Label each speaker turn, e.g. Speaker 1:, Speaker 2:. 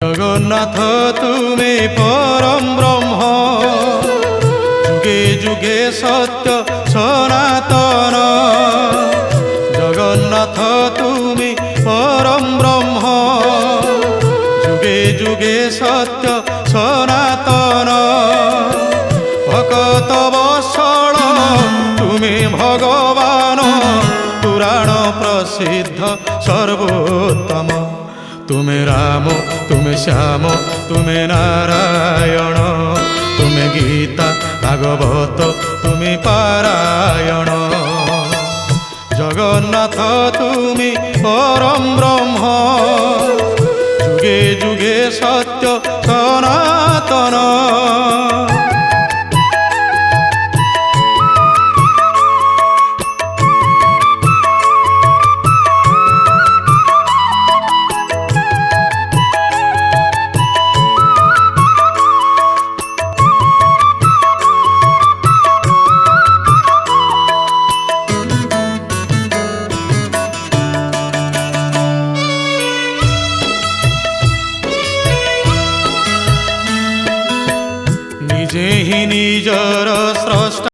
Speaker 1: জগন্নাথ তুমি পরম ব্রহ্ম, যুগে যুগে সত্য সনাতন। জগন্নাথ তুমি পরম ব্রহ্ম, যুগে যুগে সত্য সনাতন। ভকত বৎসল তুমি ভগবান, পুরাণ প্রসিদ্ধ সর্বোত্তম। তুমি রাম, তুমি শ্যাম, তুমি নারায়ণ, তুমি গীতা ভাগবত, তুমি পারায়ণ। জগন্নাথ তুমি পরম ব্রহ্ম, যুগে যুগে সত্য সনাতন। নিজে হি নিজর স্রষ্টা।